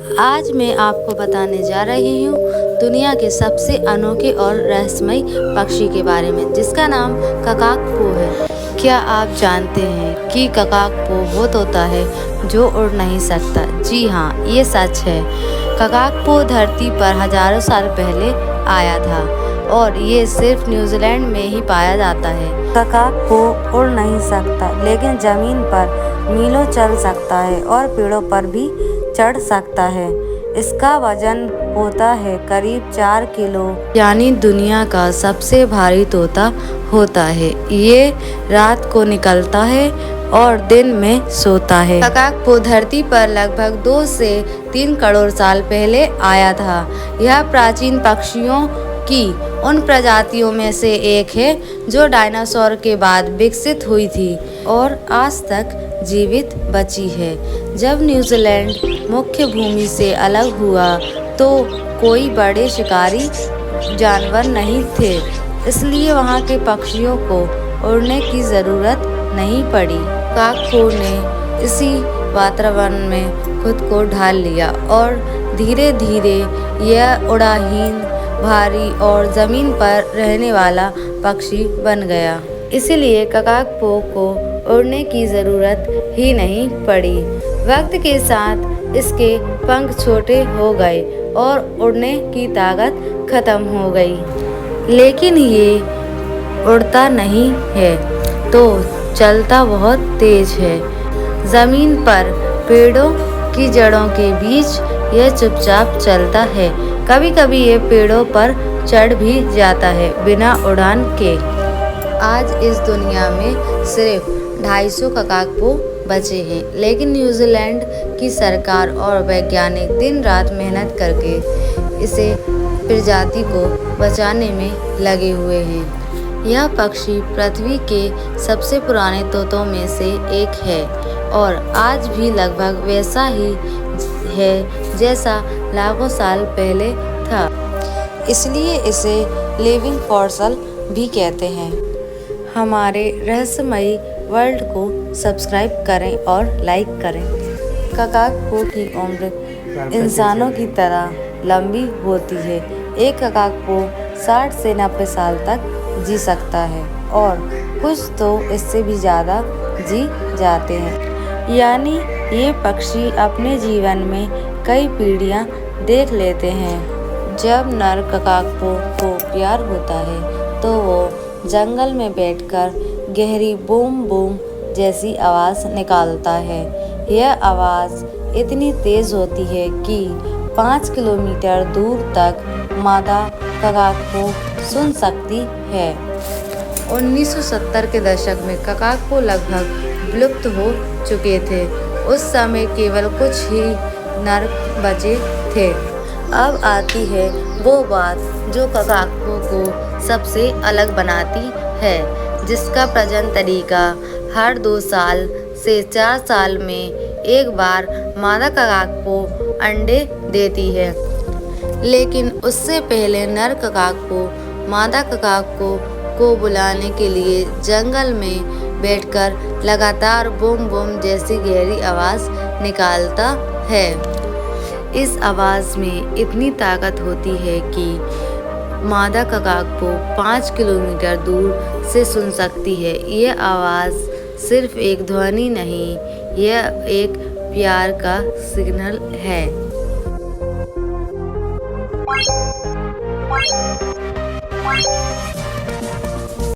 आज मैं आपको बताने जा रही हूँ दुनिया के सबसे अनोखे और रहस्यमयी पक्षी के बारे में, जिसका नाम ककाकपो है। क्या आप जानते हैं कि ककाकपो वो तोता है जो उड़ नहीं सकता? जी हाँ, ये सच है। ककाकपो धरती पर हजारों साल पहले आया था और ये सिर्फ न्यूजीलैंड में ही पाया जाता है। ककाकपो उड़ नहीं सकता, लेकिन जमीन पर मीलों चल सकता है और पेड़ों पर भी चढ़ सकता है। इसका वजन होता है करीब 4 किलो, यानी दुनिया का सबसे भारी तोता होता है। ये रात को निकलता है और दिन में सोता है। ककाकपो धरती पर लगभग 2 से 3 करोड़ साल पहले आया था। यह प्राचीन पक्षियों की उन प्रजातियों में से एक है जो डायनासोर के बाद विकसित हुई थी और आज तक जीवित बची है। जब न्यूजीलैंड मुख्य भूमि से अलग हुआ तो कोई बड़े शिकारी जानवर नहीं थे, इसलिए वहाँ के पक्षियों को उड़ने की ज़रूरत नहीं पड़ी। ककाकपो ने इसी वातावरण में खुद को ढाल लिया और धीरे धीरे यह उड़ाहीन, भारी और ज़मीन पर रहने वाला पक्षी बन गया। इसीलिए ककाकपो को उड़ने की ज़रूरत ही नहीं पड़ी। वक्त के साथ इसके पंख छोटे हो गए और उड़ने की ताकत खत्म हो गई, लेकिन ये उड़ता नहीं है तो चलता बहुत तेज है। ज़मीन पर पेड़ों की जड़ों के बीच यह चुपचाप चलता है। कभी कभी ये पेड़ों पर चढ़ भी जाता है बिना उड़ान के। आज इस दुनिया में सिर्फ 250 ककाकपो बचे हैं, लेकिन न्यूजीलैंड की सरकार और वैज्ञानिक दिन रात मेहनत करके इसे प्रजाति को बचाने में लगे हुए हैं। यह पक्षी पृथ्वी के सबसे पुराने तोतों में से एक है और आज भी लगभग वैसा ही है जैसा लाखों साल पहले था। इसलिए इसे लिविंग फॉसिल भी कहते हैं। हमारे रहस्यमयी वर्ल्ड को सब्सक्राइब करें और लाइक करें। ककाकपो की उम्र इंसानों की तरह लंबी होती है। एक ककाकपो 60 से 90 साल तक जी सकता है और कुछ तो इससे भी ज़्यादा जी जाते हैं। यानी ये पक्षी अपने जीवन में कई पीढ़ियाँ देख लेते हैं। जब नर ककाकपो को प्यार होता है तो वो जंगल में बैठकर गहरी बूम बूम जैसी आवाज़ निकालता है। यह आवाज़ इतनी तेज़ होती है कि 5 किलोमीटर दूर तक मादा ककाकपो सुन सकती है। 1970 के दशक में ककाकपो लगभग विलुप्त हो चुके थे। उस समय केवल कुछ ही नर बचे थे। अब आती है वो बात जो ककाकपो को सबसे अलग बनाती है, जिसका प्रजनन तरीका हर 2 साल से 4 साल में एक बार मादा ककाकपो अंडे देती है। लेकिन उससे पहले नर ककाकपो मादा ककाकपो को बुलाने के लिए जंगल में बैठकर लगातार बूम बूम जैसी गहरी आवाज़ निकालता है। इस आवाज़ में इतनी ताकत होती है कि मादा ककाकपो 5 किलोमीटर दूर से सुन सकती है। यह आवाज़ सिर्फ एक ध्वनि नहीं, यह एक प्यार का सिग्नल है।